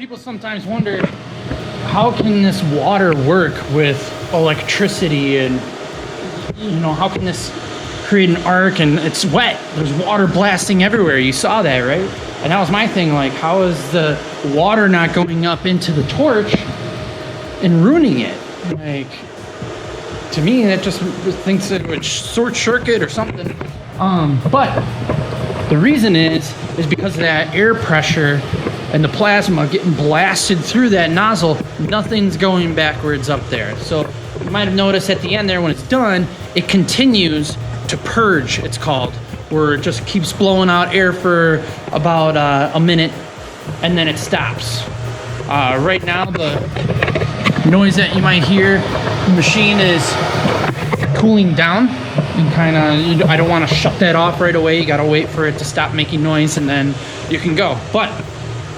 People sometimes wonder, how can this water work with electricity, and how can this create an arc? And it's wet, there's water blasting everywhere. You saw that, right? And that was my thing, like, how is the water not going up into the torch and ruining it? Like, to me, that just thinks it would short circuit or something. But the reason is because of that air pressure and the plasma getting blasted through that nozzle. Nothing's going backwards up there. So you might have noticed at the end there, when it's done, it continues to purge, it's called, where it just keeps blowing out air for about a minute, and then it stops. Right now, the noise that you might hear, the machine is cooling down, and I don't want to shut that off right away. You gotta wait for it to stop making noise, and then you can go. But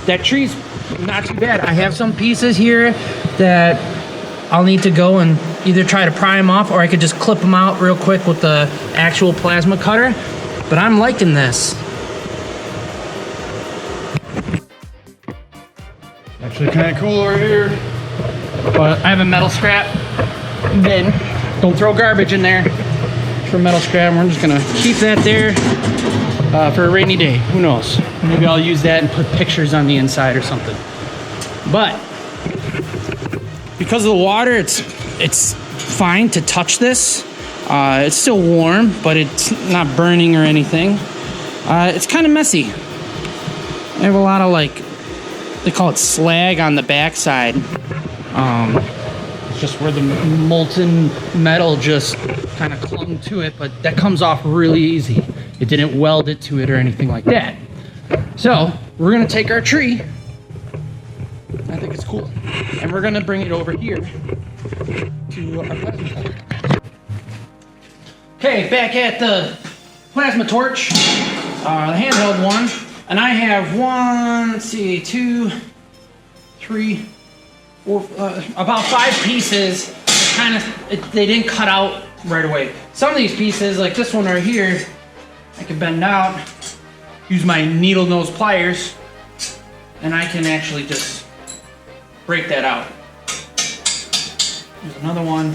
that tree's not too bad. I have some pieces here that I'll need to go and either try to pry them off, or I could just clip them out real quick with the actual plasma cutter. But I'm liking this. Actually kind of cool over here. But I have a metal scrap bin. Don't throw garbage in there. For metal scrap, we're just gonna keep that there for a rainy day. Who knows? Maybe I'll use that and put pictures on the inside or something. But because of the water, it's fine to touch this. It's still warm, but it's not burning or anything. It's kind of messy. I have a lot of, like, they call it slag on the backside. It's just where the molten metal just kind of clung to it, but that comes off really easy. It didn't weld it to it or anything like that. So we're gonna take our tree. I think it's cool, and we're gonna bring it over here to our plasma cutter. Okay, back at the plasma torch, the handheld one, and I have two, three, four, about 5 pieces. They didn't cut out right away. Some of these pieces, like this one right here, I can bend out, use my needle nose pliers, and I can actually just break that out. There's another one.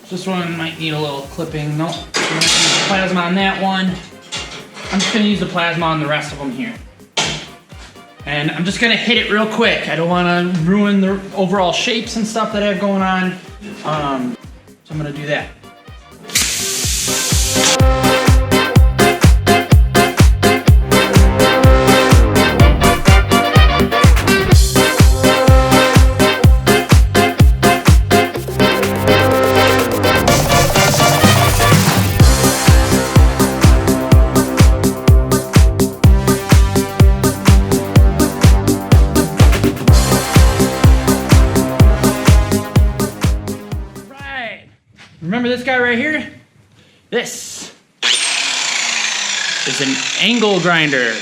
This one might need a little clipping. Nope, I'm gonna use plasma on that one. I'm just gonna use the plasma on the rest of them here. And I'm just gonna hit it real quick. I don't wanna ruin the overall shapes and stuff that I have going on. So I'm gonna do that. Remember this guy right here? This is an angle grinder,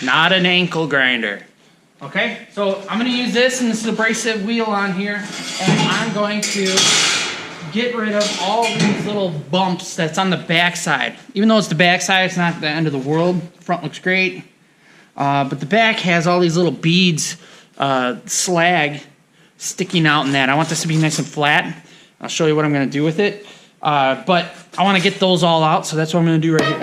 not an ankle grinder. Okay, so I'm gonna use this and this abrasive wheel on here, and I'm going to get rid of all these little bumps that's on the backside. Even though it's the backside, it's not the end of the world. The front looks great, but the back has all these little beads, slag sticking out in that. I want this to be nice and flat. I'll show you what I'm gonna do with it. But I wanna get those all out, so that's what I'm gonna do right here.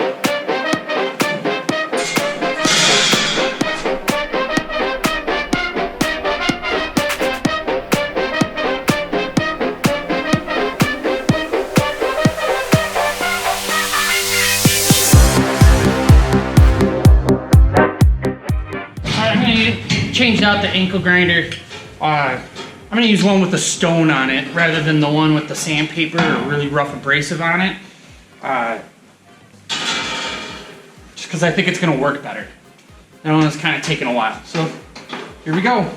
Alright, I'm gonna change out the ankle grinder. I'm gonna use one with a stone on it rather than the one with the sandpaper or really rough abrasive on it. Just because I think it's gonna work better. That one is kind of taking a while. So here we go.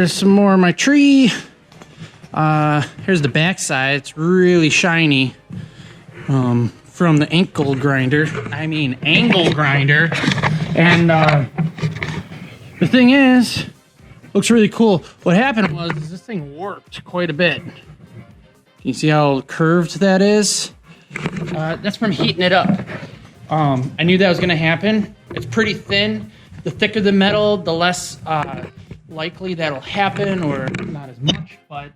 Here's some more of my tree. Here's the back side. It's really shiny from the angle grinder. And the thing is, looks really cool. What happened was this thing warped quite a bit. Can you see how curved that is? That's from heating it up. I knew that was going to happen. It's pretty thin. The thicker the metal, the less likely that'll happen, or not as much. But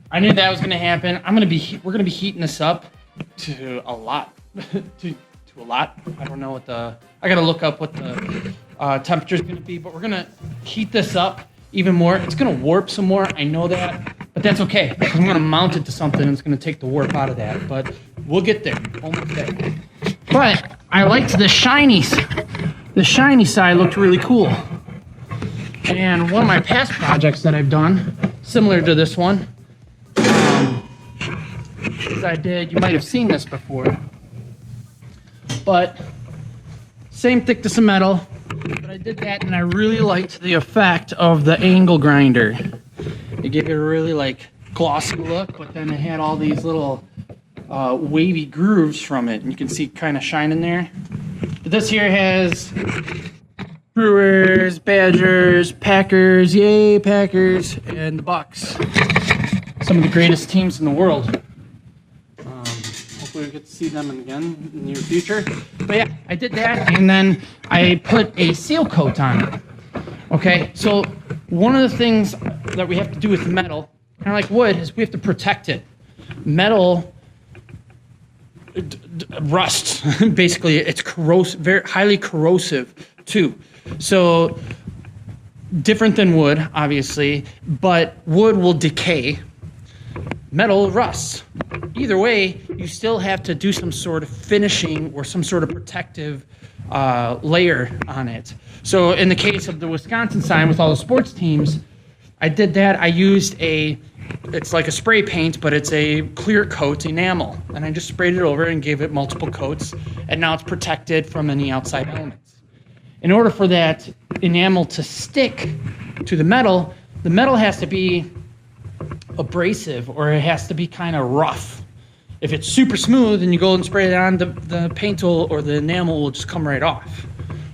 I knew that was going to happen. We're going to be heating this up to a lot. to a lot. I don't know what I got to look up what the temperature is going to be. But we're going to heat this up even more. It's going to warp some more. I know that. But that's okay. I'm going to mount it to something and it's going to take the warp out of that. But we'll get there. Almost there. But I liked the shiny side. The shiny side looked really cool. And one of my past projects that I've done, similar to this one, is you might have seen this before, but same thickness of metal, but I did that and I really liked the effect of the angle grinder. It gave it a really like glossy look, but then it had all these little wavy grooves from it, and you can see kind of shining there. But this here has Brewers, Badgers, Packers, yay Packers, and the Bucks. Some of the greatest teams in the world. Hopefully we get to see them again in the near future. But yeah, I did that, and then I put a seal coat on it. Okay, so one of the things that we have to do with metal, kind of like wood, is we have to protect it. Metal rusts. Basically, it's corrosive, very highly corrosive too. So different than wood, obviously, but wood will decay. Metal rusts. Either way, you still have to do some sort of finishing or some sort of protective layer on it. So in the case of the Wisconsin sign with all the sports teams, I did that. I used it's like a spray paint, but it's a clear coat enamel. And I just sprayed it over and gave it multiple coats. And now it's protected from any outside elements. In order for that enamel to stick to the metal has to be abrasive, or it has to be kind of rough. If it's super smooth and you go and spray it on, the paint or the enamel will just come right off.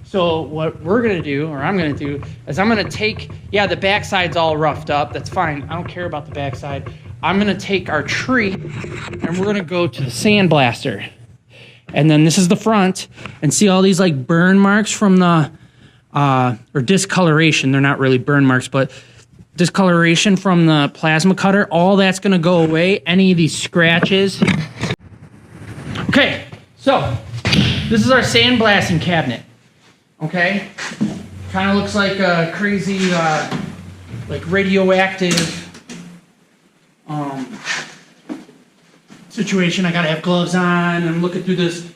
So what we're going to do, or I'm going to do, is I'm going to take, the backside's all roughed up. That's fine. I don't care about the backside. I'm going to take our tree and we're going to go to the sandblaster. And then this is the front, and see all these like burn marks from the, or discoloration. They're not really burn marks, but discoloration from the plasma cutter. All that's going to go away. Any of these scratches. Okay, so this is our sandblasting cabinet. Okay, kind of looks like a crazy, like radioactive situation. I gotta have gloves on and I'm looking through this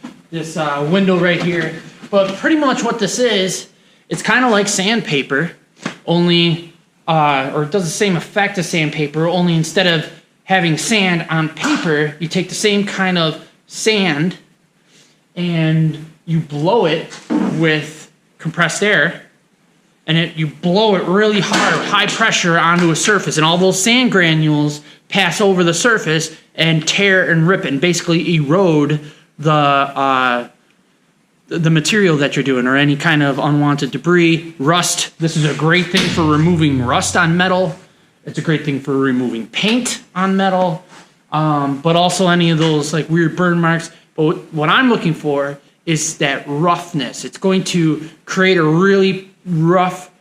window right here. But pretty much what this is, it's kind of like sandpaper, only, or it does the same effect as sandpaper, only instead of having sand on paper, you take the same kind of sand and you blow it with compressed air, and you blow it really hard, high pressure onto a surface, and all those sand granules pass over the surface and tear and rip and basically erode the material that you're doing, or any kind of unwanted debris, rust. This is a great thing for removing rust on metal. It's a great thing for removing paint on metal, but also any of those like weird burn marks. But what I'm looking for is that roughness. It's going to create a really rough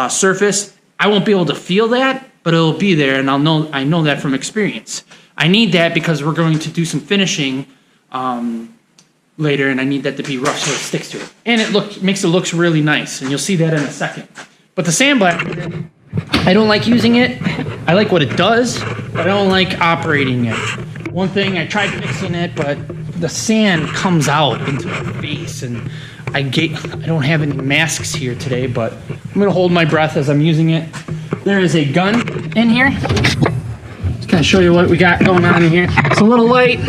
surface. I won't be able to feel that, but it'll be there, and I know that from experience. I need that because we're going to do some finishing later, and I need that to be rough so it sticks to it. And it makes it look really nice, and you'll see that in a second. But the sandblaster, I don't like using it. I like what it does, but I don't like operating it. One thing, I tried fixing it, but the sand comes out into my face, and I don't have any masks here today, but I'm gonna hold my breath as I'm using it. There is a gun in here. Just gonna show you what we got going on in here. It's a little light.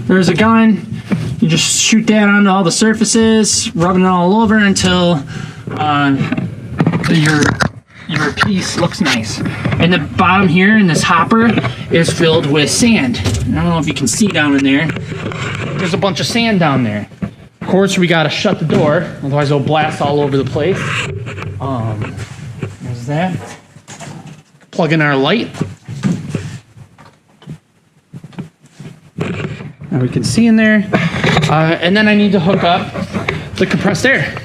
There's a gun. You just shoot that onto all the surfaces, rubbing it all over until your piece looks nice. And the bottom here in this hopper is filled with sand. I don't know if you can see down in there. There's a bunch of sand down there. Of course, we gotta shut the door, otherwise it'll blast all over the place. There's that. Plug in our light. And we can see in there. And then I need to hook up the compressed air.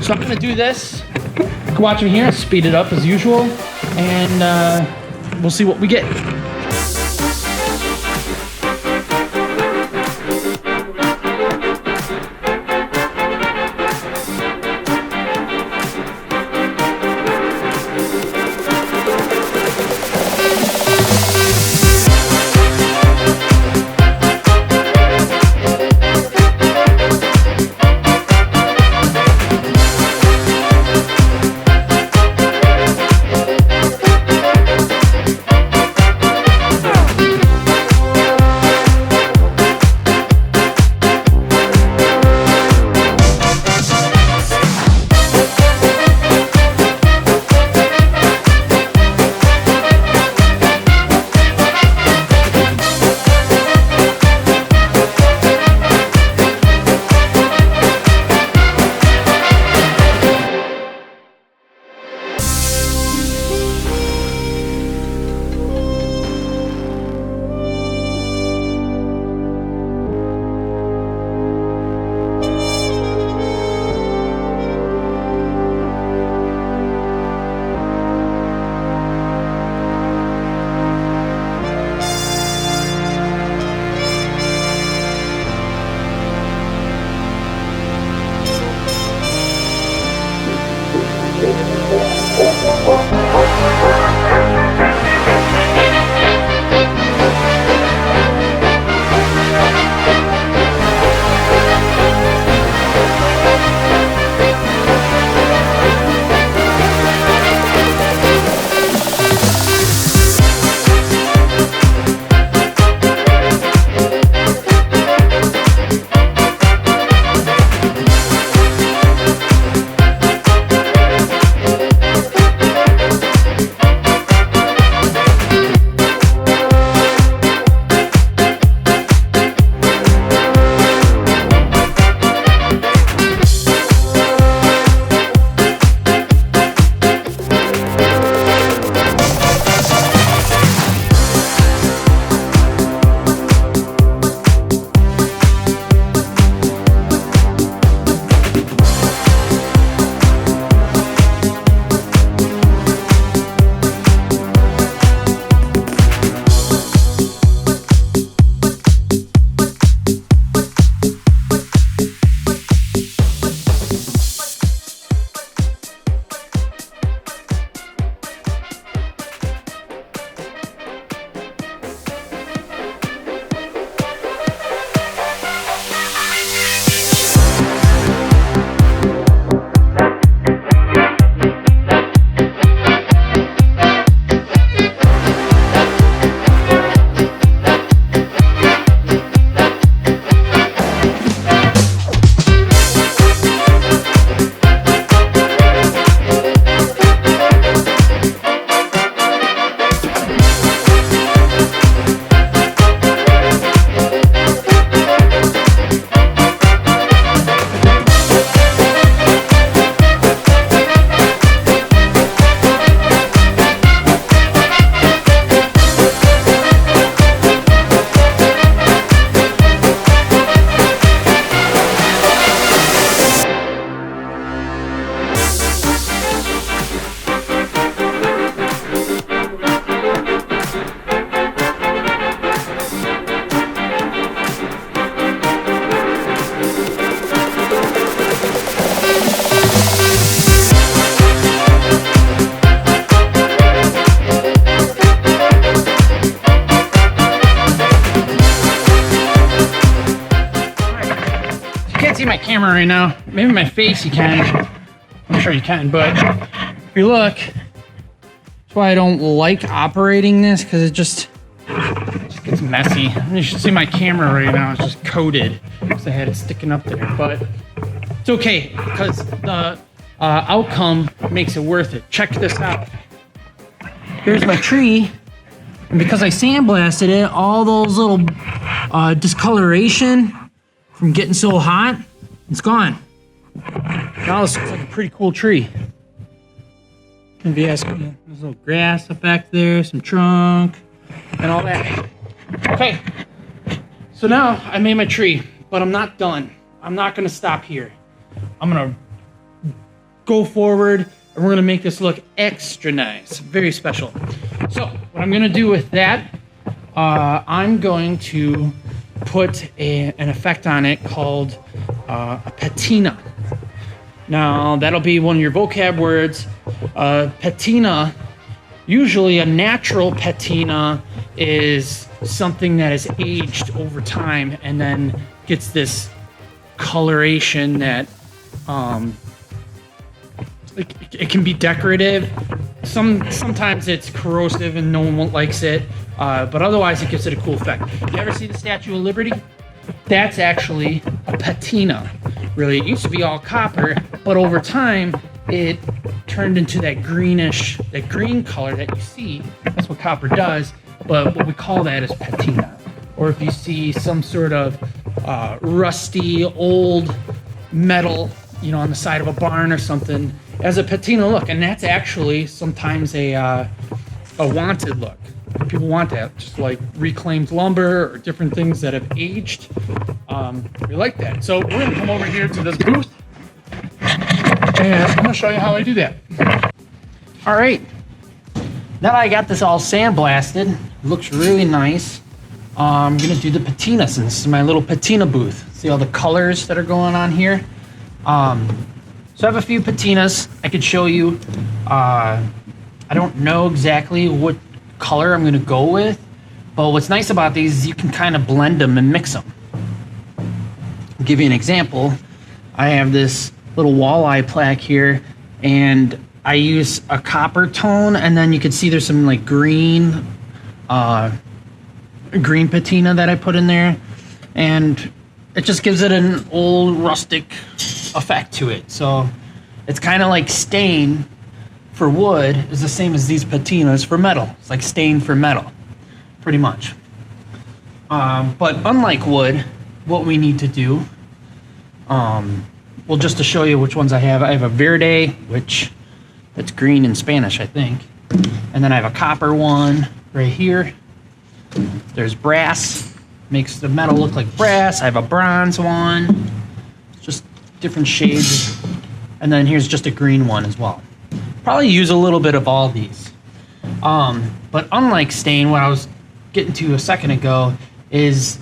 So I'm gonna do this. You can watch me here, speed it up as usual, and we'll see what we get. see my camera right now. Maybe my face you can. I'm sure you can, but if you look, that's why I don't like operating this, because it just gets messy. You should see my camera right now. It's just coated because I had it sticking up there, but it's okay because the outcome makes it worth it. Check this out. Here's my tree. And because I sandblasted it, all those little discoloration from getting so hot, it's gone. Now this looks like a pretty cool tree. If you ask me, there's a little grass up back there, some trunk, and all that. Okay, so now I made my tree, but I'm not done. I'm not gonna stop here. I'm gonna go forward, and we're gonna make this look extra nice, very special. So what I'm gonna do with that, I'm going to put an effect on it called a patina. Now that'll be one of your vocab words. Patina, usually a natural patina is something that is aged over time and then gets this coloration that it can be decorative. Sometimes it's corrosive and no one likes it, but otherwise it gives it a cool effect. You ever see the Statue of Liberty? That's actually a patina. Really, it used to be all copper, but over time it turned into that greenish, that green color that you see. That's what copper does, but what we call that is patina. Or if you see some sort of rusty old metal, you know, on the side of a barn or something, as a patina look, and that's actually sometimes a wanted look. People want that, just like reclaimed lumber or different things that have aged. We like that. So we're gonna come over here to this booth, and I'm gonna show you how I do that. All right, now that I got this all sandblasted, it looks really nice. I'm gonna do the patina, since this is my little patina booth. See all the colors that are going on here? So I have a few patinas I could show you. I don't know exactly what color I'm gonna go with, but what's nice about these is you can kind of blend them and mix them. I'll give you an example. I have this little walleye plaque here, and I use a copper tone, and then you can see there's some like green patina that I put in there, and it just gives it an old rustic effect to it. So it's kind of like stain for wood is the same as these patinas for metal. It's like stain for metal, pretty much. But unlike wood, what we need to do, well, just to show you which ones I have a verde, which that's green in Spanish, I think. And then I have a copper one right here. There's brass, makes the metal look like brass. I have a bronze one, just different shades. And then here's just a green one as well. Probably use a little bit of all these. But unlike stain, what I was getting to a second ago, is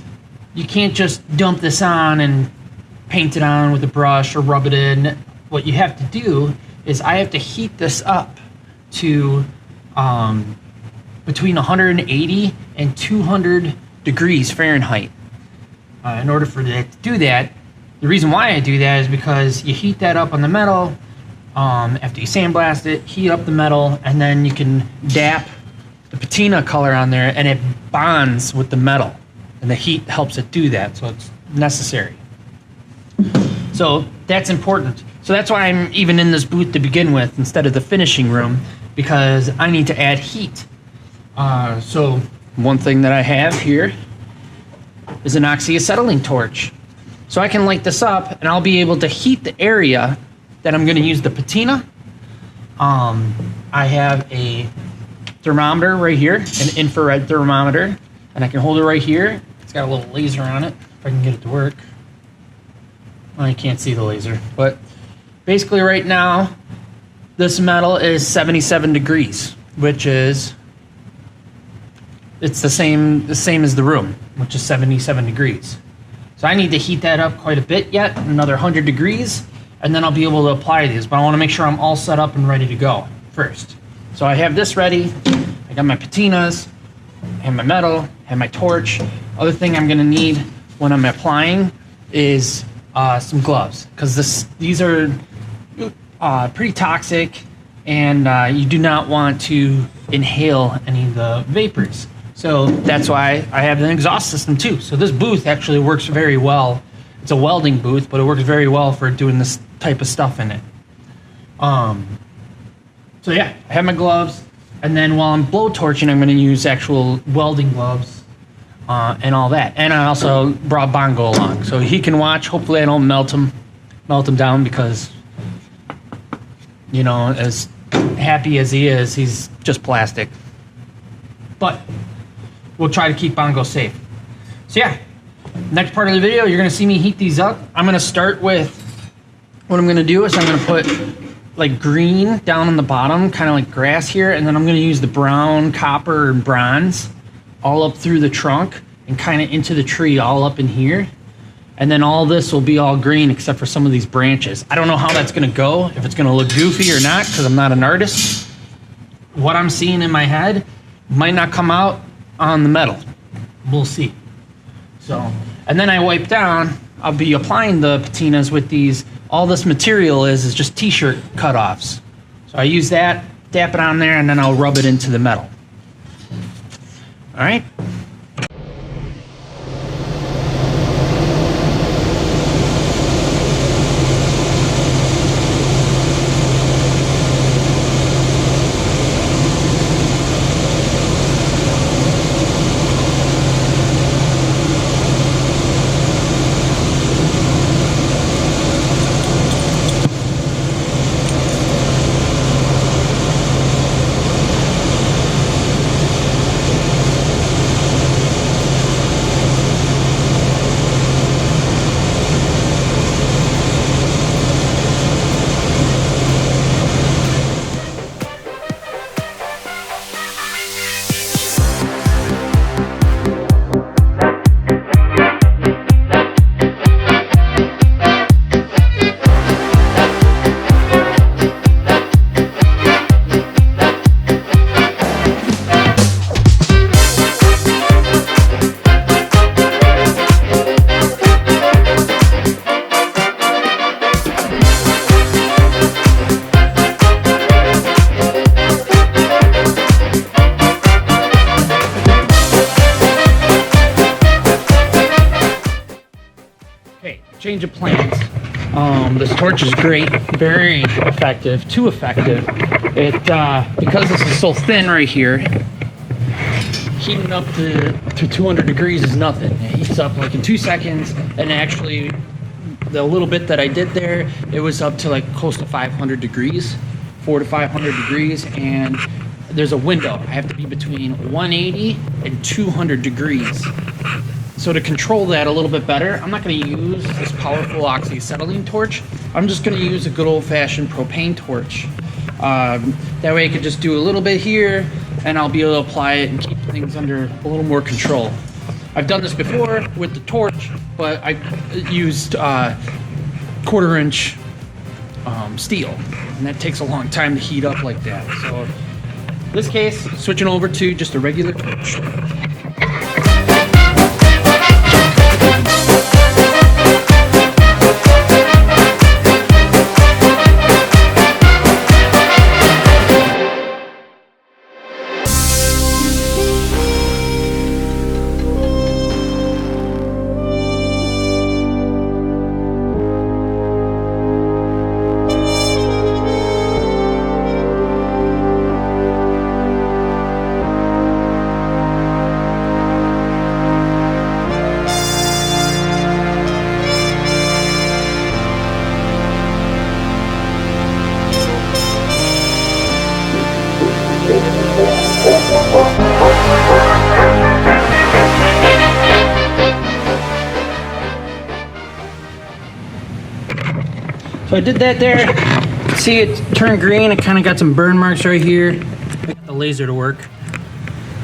you can't just dump this on and paint it on with a brush or rub it in. What you have to do is I have to heat this up to between 180 and 200 degrees Fahrenheit. In order for that to do that, the reason why I do that is because you heat that up on the metal, after you sandblast it, heat up the metal, and then you can dap the patina color on there, and it bonds with the metal, and the heat helps it do that, so it's necessary. So that's important. So that's why I'm even in this booth to begin with instead of the finishing room, because I need to add heat. So one thing that I have here is an oxyacetylene torch. So I can light this up, and I'll be able to heat the area that I'm going to use the patina. I have a thermometer right here, an infrared thermometer, and I can hold it right here. It's got a little laser on it, if I can get it to work. Well, you can't see the laser, but basically right now, this metal is 77 degrees, which is, it's the same as the room, which is 77 degrees. So I need to heat that up quite a bit yet, another 100 degrees, and then I'll be able to apply these. But I want to make sure I'm all set up and ready to go first. So I have this ready. I got my patinas, I have my metal, I have my torch. Other thing I'm going to need when I'm applying is some gloves, because these are pretty toxic, and you do not want to inhale any of the vapors. So that's why I have an exhaust system too. So this booth actually works very well. It's a welding booth, but it works very well for doing this type of stuff in it. So yeah, I have my gloves, and then while I'm blow torching, I'm going to use actual welding gloves and all that. And I also brought Bongo along, so he can watch. Hopefully, I don't melt him down, because you know, as happy as he is, he's just plastic. But we'll try to keep Bongo safe. So yeah, next part of the video, you're going to see me heat these up. I'm going to start with, what I'm going to do is I'm going to put like green down on the bottom, kind of like grass here, and then I'm going to use the brown, copper, and bronze all up through the trunk and kind of into the tree, all up in here. And then all this will be all green except for some of these branches. I don't know how that's going to go, if it's going to look goofy or not, because I'm not an artist. What I'm seeing in my head might not come out on the metal. We'll see. So, and then I wipe down, I'll be applying the patinas with these. All this material is just t-shirt cutoffs. So I use that, dap it on there, and then I'll rub it into the metal. All right. Change of plans. This torch is great, very effective, too effective. It because this is so thin right here, heating up to 200 degrees is nothing. It heats up like in 2 seconds, and actually the little bit that I did there, it was up to like close to 500 degrees, 400 to 500 degrees, and there's a window. I have to be between 180 and 200 degrees. So to control that a little bit better, I'm not going to use this powerful oxyacetylene torch. I'm just going to use a good old-fashioned propane torch. That way I could just do a little bit here, and I'll be able to apply it and keep things under a little more control. I've done this before with the torch, but I used 1/4 inch steel, and that takes a long time to heat up like that. So in this case, switching over to just a regular torch. So I did that there. See, it turned green. It kind of got some burn marks right here. I got the laser to work.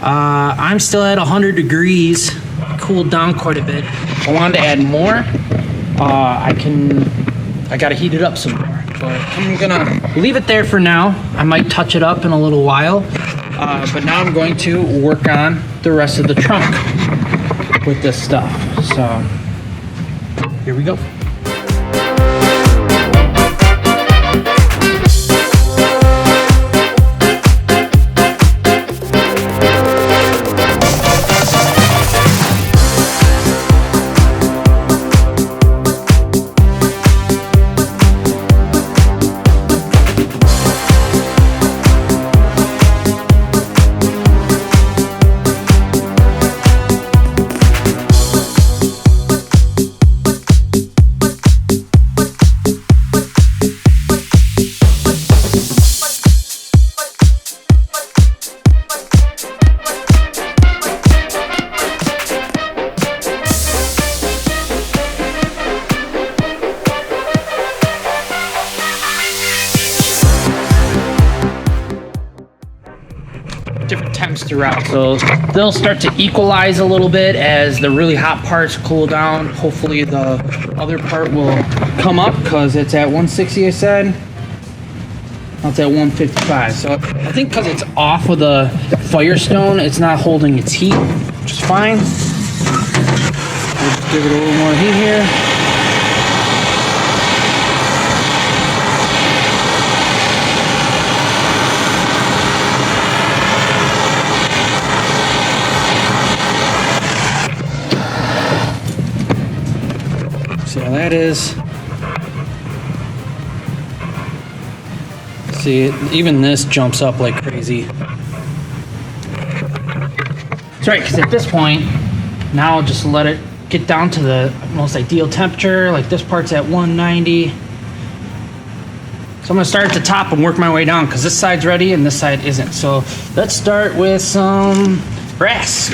I'm still at 100 degrees. Cooled down quite a bit. If I wanted to add more, I gotta heat it up some more. But I'm gonna leave it there for now. I might touch it up in a little while. But now I'm going to work on the rest of the trunk with this stuff. So here we go. throughout. So they'll start to equalize a little bit as the really hot parts cool down. Hopefully the other part will come up because it's at 160, I said. Now it's at 155. So I think because it's off of the Firestone, it's not holding its heat, which is fine. We'll just give it a little more heat here. See how that is. See, even this jumps up like crazy. That's right, because at this point, now I'll just let it get down to the most ideal temperature. Like this part's at 190. So I'm gonna start at the top and work my way down because this side's ready and this side isn't. So let's start with some brass.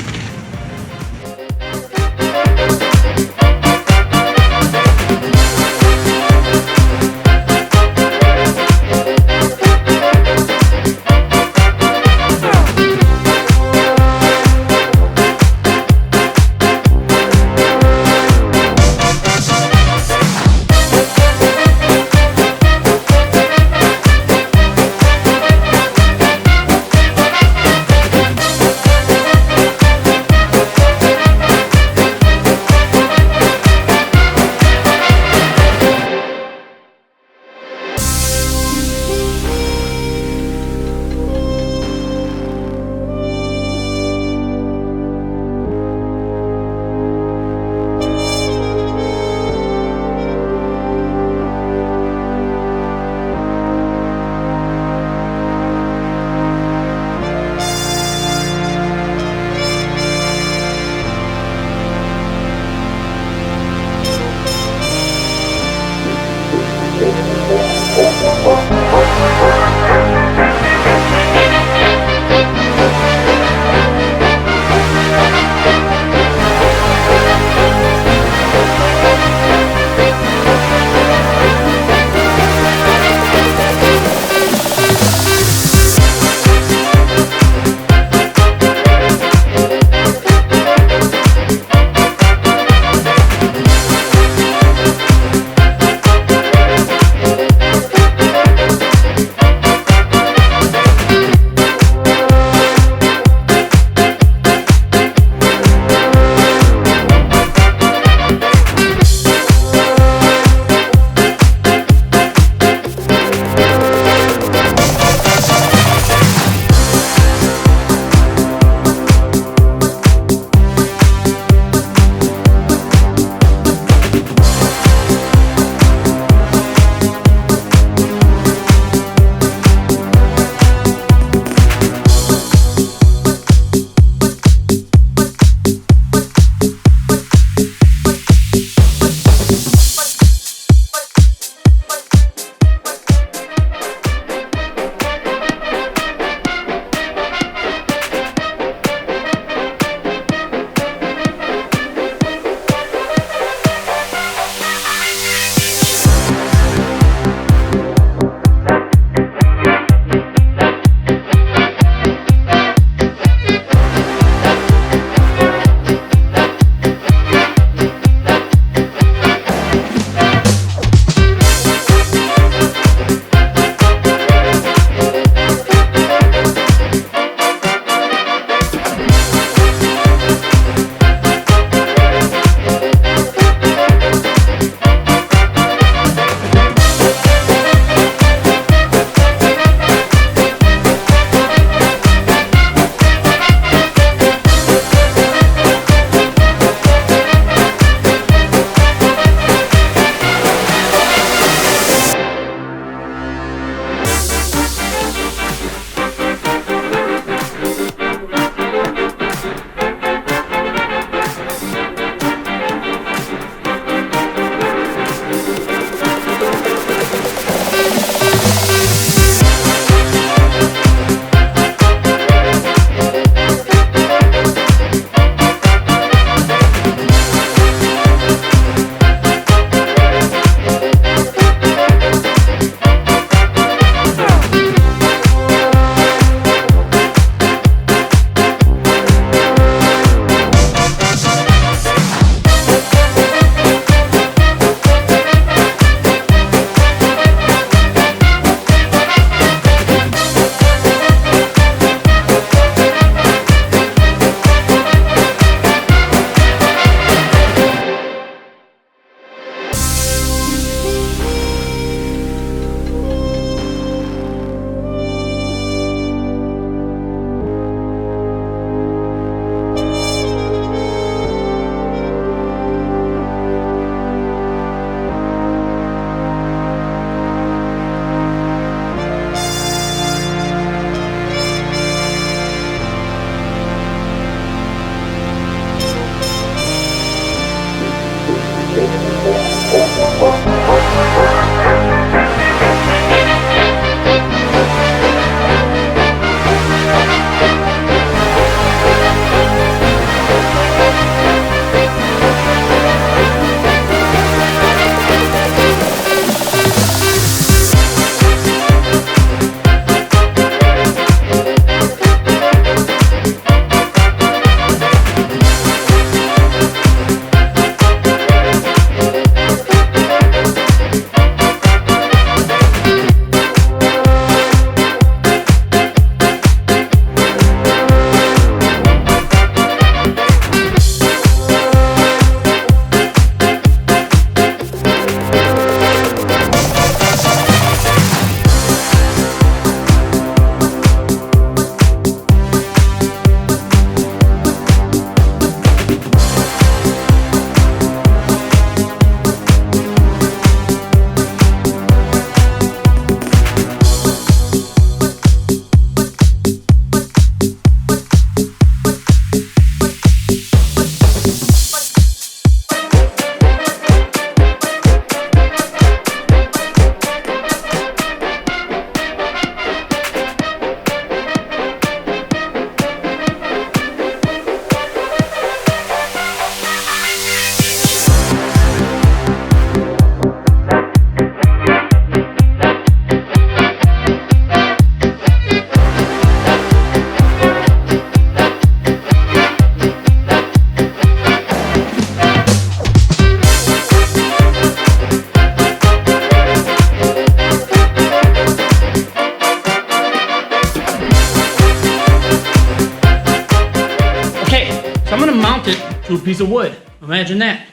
I'm gonna mount it to a piece of wood. Imagine that.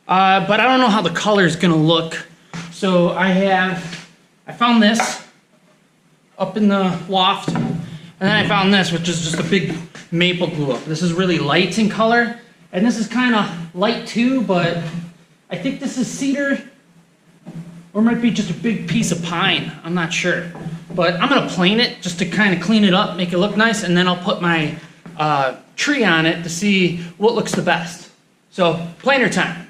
But I don't know how the color is gonna look. So I found this up in the loft, and then I found this, which is just a big maple glue up. This is really light in color, and this is kind of light too, but I think this is cedar, or it might be just a big piece of pine. I'm not sure. But I'm gonna plane it just to kind of clean it up, make it look nice, and then I'll put my tree on it to see what looks the best. So, planer time.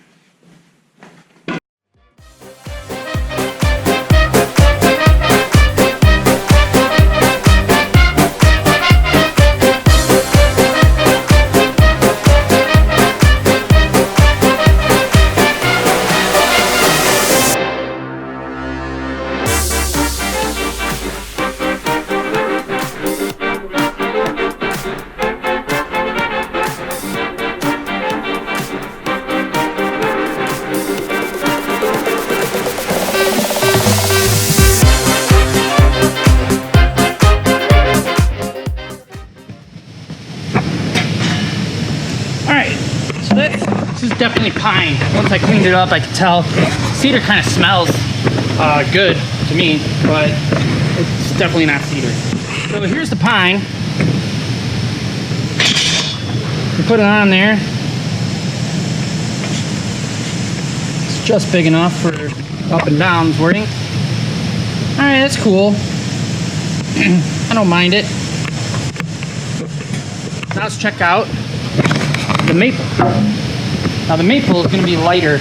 This is definitely pine. Once I cleaned it up, I could tell. Cedar kind of smells good to me, but it's definitely not cedar. So here's the pine. You put it on there. It's just big enough for up and downs working. All right, that's cool. I don't mind it. Now let's check out the maple. Now the maple is going to be lighter,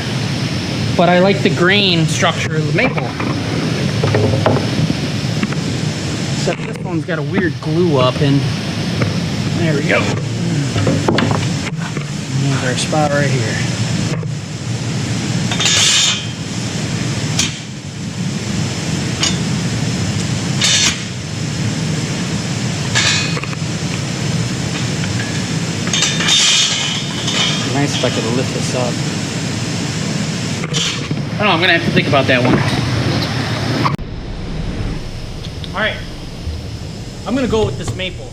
but I like the grain structure of the maple. Except this one's got a weird glue up, and there we go. There's our spot right here. Nice if I could lift this up. I don't know, I'm gonna have to think about that one. Alright. I'm gonna go with this maple.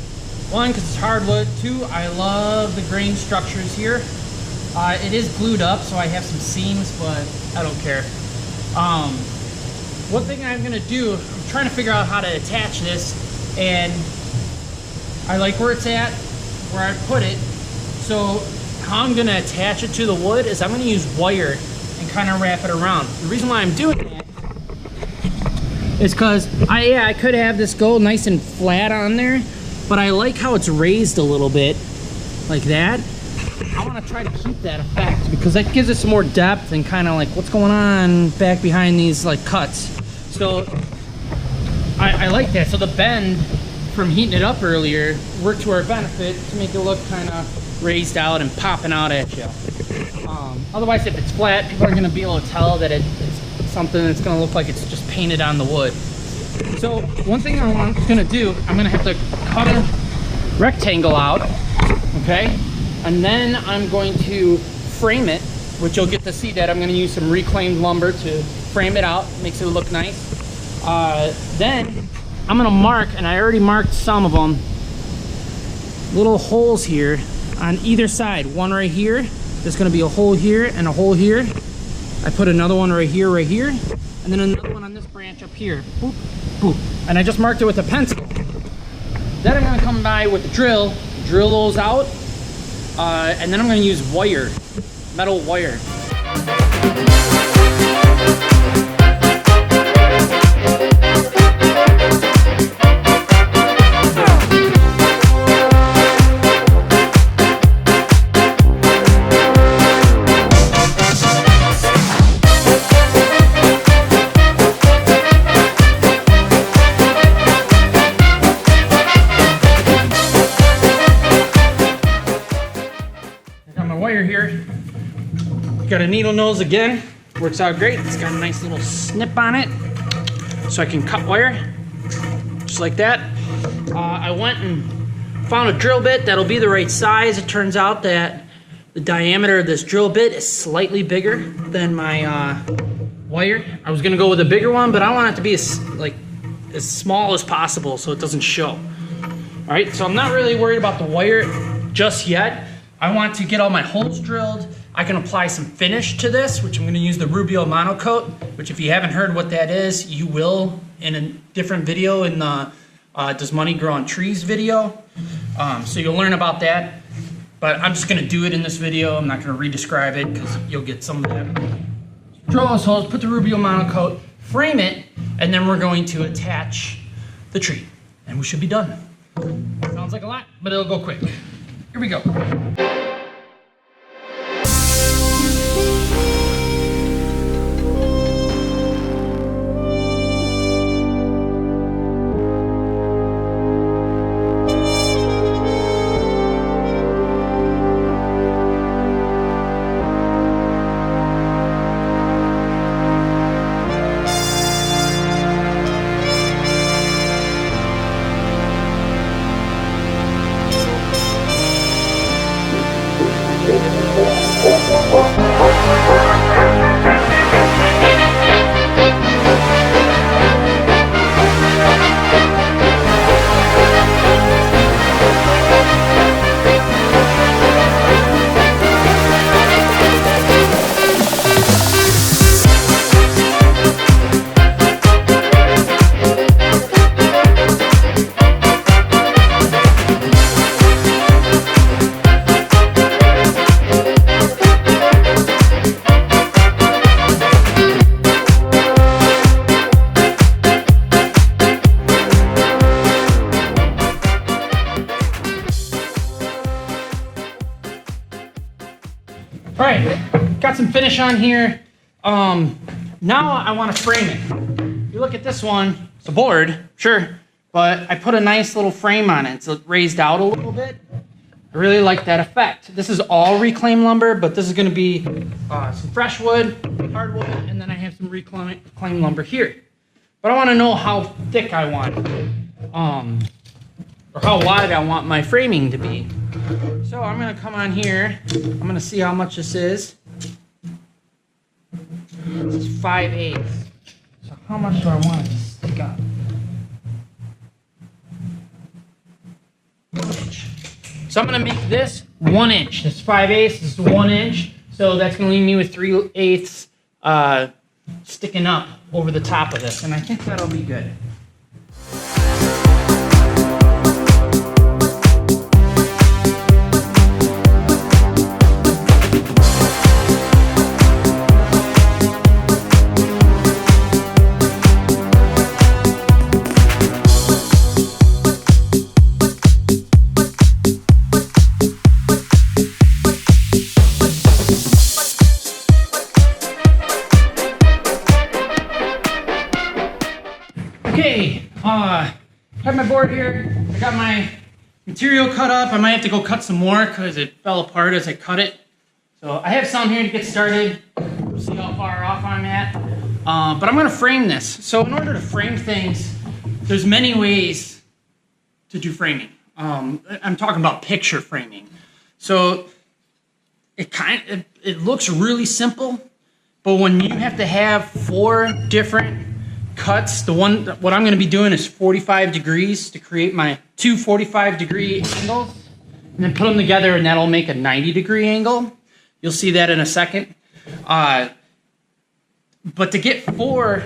One, because it's hardwood. Two, I love the grain structures here. It is glued up, so I have some seams, but I don't care. One thing I'm gonna do, I'm trying to figure out how to attach this, and I like where it's at, where I put it. So how I'm gonna attach it to the wood is I'm gonna use wire and kind of wrap it around. The reason why I'm doing that is because I could have this go nice and flat on there, but I like how it's raised a little bit like that. I want to try to keep that effect because that gives it some more depth and kind of like what's going on back behind these like cuts. So I like that. So the bend from heating it up earlier worked to our benefit to make it look kind of raised out and popping out at you. Otherwise, if it's flat, people are going to be able to tell that it's something that's going to look like it's just painted on the wood. So one thing I'm going to do, I'm going to have to cut a rectangle out, okay? And then I'm going to frame it, which you'll get to see that I'm going to use some reclaimed lumber to frame it out, makes it look nice. Then I'm going to mark, and I already marked some of them, little holes here on either side. One right here, there's going to be a hole here and a hole here. I put another one right here, and then another one on this branch up here. Boop, boop. And I just marked it with a pencil. Then I'm going to come by with the drill those out, and then I'm going to use wire, metal wire. Here, got a needle nose again, works out great. It's got a nice little snip on it, so I can cut wire just like that. I went and found a drill bit that'll be the right size. It turns out that the diameter of this drill bit is slightly bigger than my wire. I was gonna go with a bigger one, but I want it to be as small as possible so it doesn't show. All right, so I'm not really worried about the wire just yet. I want to get all my holes drilled. I can apply some finish to this, which I'm going to use the Rubio Monocoat, which if you haven't heard what that is, you will in a different video in the Does Money Grow on Trees video. So you'll learn about that. But I'm just going to do it in this video. I'm not going to re-describe it because you'll get some of that. Drill those holes, put the Rubio Monocoat, frame it, and then we're going to attach the tree. And we should be done. Sounds like a lot, but it'll go quick. Here we go. All right, got some finish on here. Now I want to frame it. You look at this one, it's a board, sure, but I put a nice little frame on it, so it raised out a little bit. I really like that effect. This is all reclaimed lumber, but this is going to be some fresh wood, hardwood, and then I have some reclaimed lumber here. But I want to know how thick I want, or how wide I want my framing to be. So I'm going to come on here. I'm going to see how much this is. This is 5/8. So how much do I want it to stick up? 1 inch. So I'm going to make this 1 inch. This is 5/8. This is 1 inch. So that's going to leave me with 3/8 sticking up over the top of this. And I think that'll be good. Okay, have my board here. I got my material cut up. I might have to go cut some more because it fell apart as I cut it. So I have some here to get started. We'll see how far off I'm at. But I'm going to frame this. So in order to frame things, there's many ways to do framing. I'm talking about picture framing. So it looks really simple, but when you have to have 4 different cuts, what I'm going to be doing is 45 degrees to create my 2 45-degree angles, and then put them together, and that'll make a 90-degree angle. You'll see that in a second. But to get 4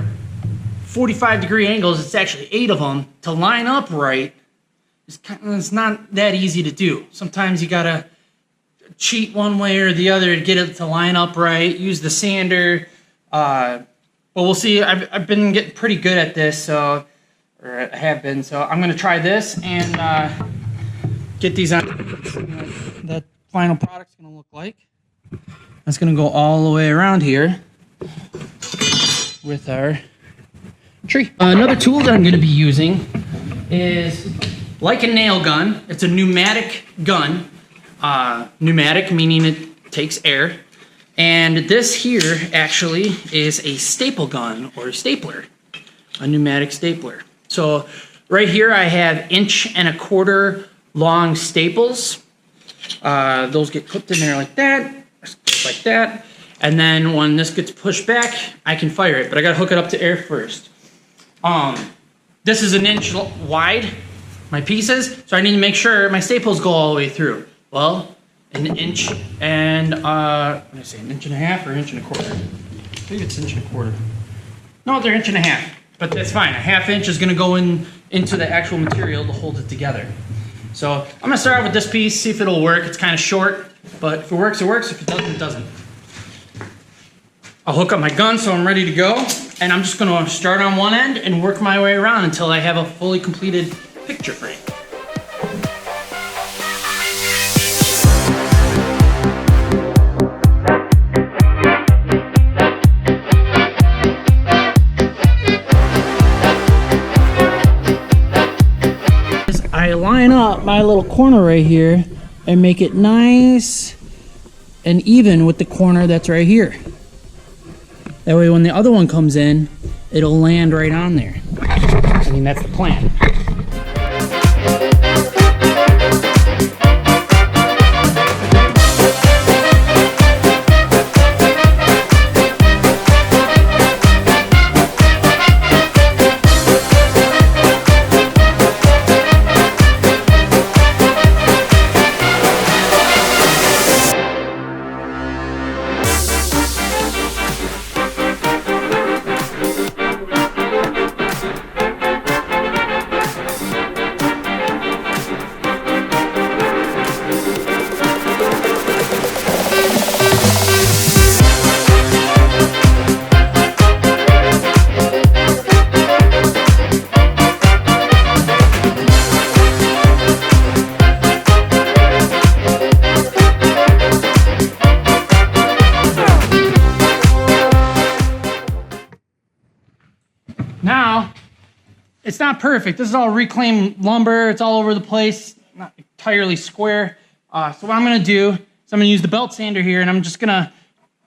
45-degree angles, it's actually 8 of them, to line up right. It's not that easy to do. Sometimes you gotta cheat one way or the other to get it to line up right. Use the sander. But we'll see. I've been getting pretty good at this, or I have been. So I'm gonna try this and get these on. That final product's gonna look like. That's gonna go all the way around here with our tree. Another tool that I'm gonna be using is like a nail gun. It's a pneumatic gun. Pneumatic meaning it takes air. And this here actually is a staple gun or a stapler, a pneumatic stapler. So right here I have 1.25 inch long staples. Those get clipped in there like that. And then when this gets pushed back, I can fire it, but I gotta hook it up to air first. This is 1 inch wide, my pieces, so I need to make sure my staples go all the way through. Well, an inch and what did I say, an inch and a half or an inch and a quarter? I think it's an inch and a quarter. No, they're inch and a half, but that's fine. A half inch is gonna go into the actual material to hold it together. So I'm gonna start out with this piece, see if it'll work. It's kind of short, but if it works, it works. If it doesn't, it doesn't. I'll hook up my gun so I'm ready to go, and I'm just gonna start on one end and work my way around until I have a fully completed picture frame. I line up my little corner right here and make it nice and even with the corner that's right here. That way when the other one comes in, it'll land right on there. I mean, that's the plan. Now, it's not perfect. This is all reclaimed lumber. It's all over the place, not entirely square. So what I'm gonna do is I'm gonna use the belt sander here and I'm just gonna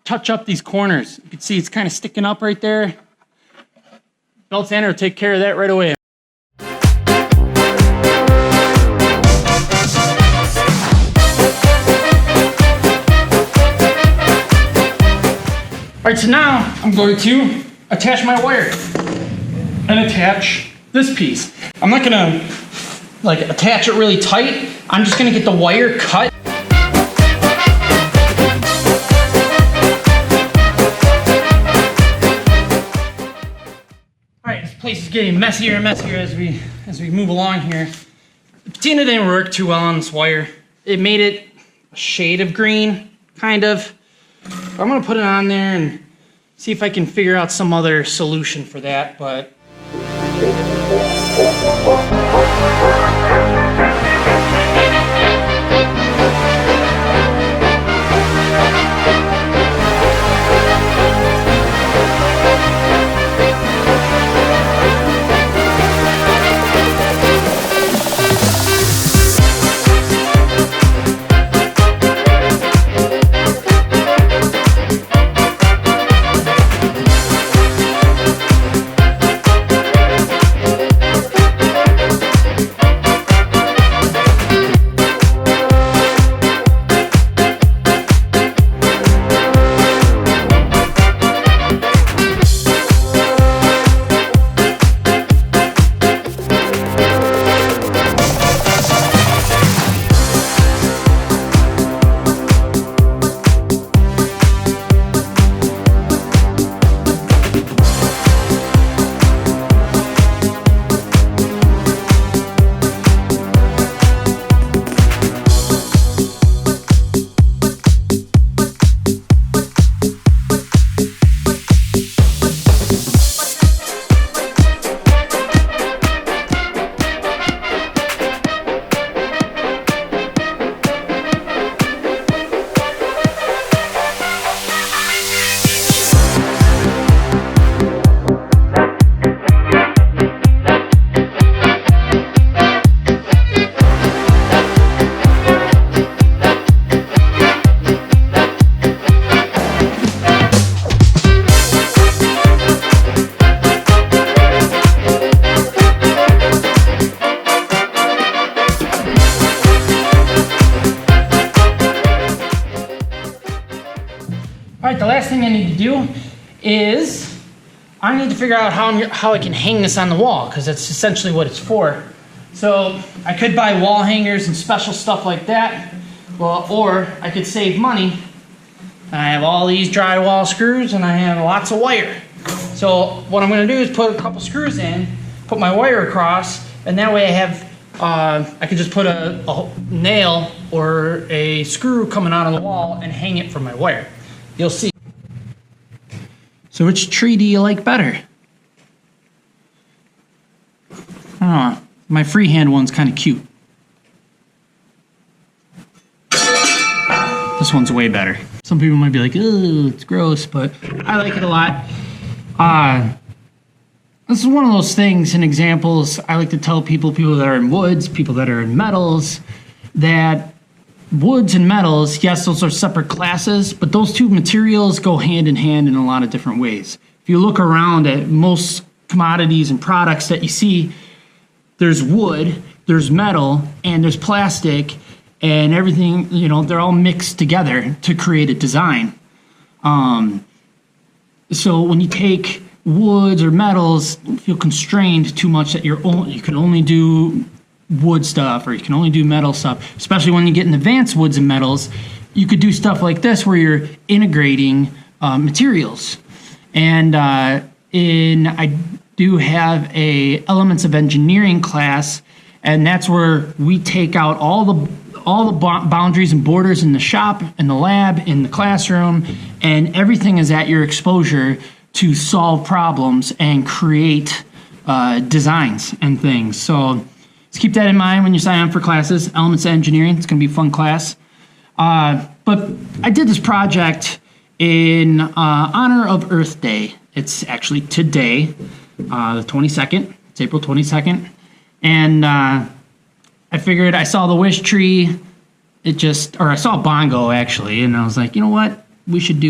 touch up these corners. You can see it's kind of sticking up right there. Belt sander will take care of that right away. All right, so now I'm going to attach my wire and attach this piece. I'm not gonna like attach it really tight. I'm just gonna get the wire cut. All right, this place is getting messier and messier as we move along here. The patina didn't work too well on this wire. It made it a shade of green, kind of. But I'm gonna put it on there and see if I can figure out some other solution for that, but all right, the last thing I need to do is I need to figure out how I can hang this on the wall, because that's essentially what it's for. So I could buy wall hangers and special stuff like that, Well, or I could save money. I have all these drywall screws and I have lots of wire. So what I'm gonna do is put a couple screws in, put my wire across, and that way I have, I could just put a nail or a screw coming out of the wall and hang it from my wire. You'll see. So which tree do you like better? I don't know, my freehand one's kind of cute. This one's way better. Some people might be like, "Ooh, it's gross," but I like it a lot. This is one of those things and examples I like to tell people that are in woods, people that are in metals, that woods and metals, yes, those are separate classes, but those two materials go hand in hand in a lot of different ways. If you look around at most commodities and products that you see, there's wood, there's metal, and there's plastic, and everything, you know, they're all mixed together to create a design. So when you take woods or metals, you feel constrained too much that you can only do wood stuff or you can only do metal stuff, especially when you get in advanced woods and metals. You could do stuff like this where you're integrating materials. And I do have a elements of engineering class, and that's where we take out all the boundaries and borders in the shop, in the lab, in the classroom, and everything is at your exposure to solve problems and create designs and things. So let's keep that in mind when you sign up for classes. Elements of Engineering, it's going to be a fun class. But I did this project in honor of Earth Day. It's actually today, the 22nd. It's April 22nd. And I figured I saw the Wishtree. I saw Bongo actually, and I was like, you know what? We should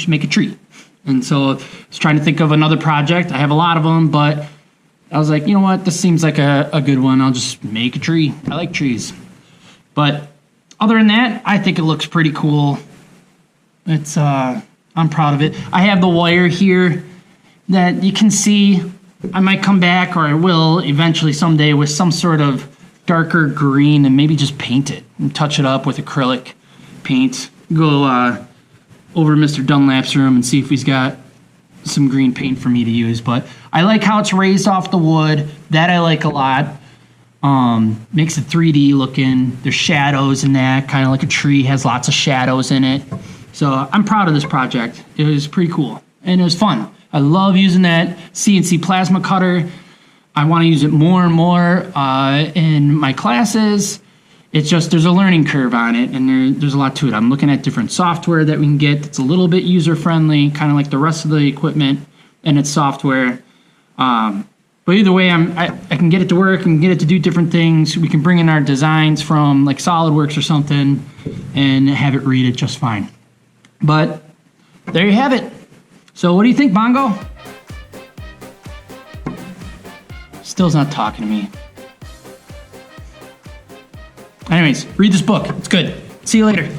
make a tree. And so I was trying to think of another project. I have a lot of them, but I was like, you know what? This seems like a good one. I'll just make a tree. I like trees. But other than that, I think it looks pretty cool. It's I'm proud of it. I have the wire here that you can see. I might come back, or I will eventually someday, with some sort of darker green and maybe just paint it and touch it up with acrylic paint. Go over to Mr. Dunlap's room and see if he's got some green paint for me to use. But I like how it's raised off the wood. That I like a lot. Makes it 3D looking. There's shadows in that, kind of like a tree, has lots of shadows in it. So I'm proud of this project. It was pretty cool and it was fun. I love using that CNC plasma cutter. I want to use it more and more in my classes. It's just there's a learning curve on it, and there's a lot to it. I'm looking at different software that we can get that's a little bit user-friendly, kind of like the rest of the equipment and its software. But either way, I can get it to work and get it to do different things. We can bring in our designs from like SolidWorks or something and have it read it just fine. But there you have it. So what do you think, Bongo? Still's not talking to me. Anyways, read this book. It's good. See you later.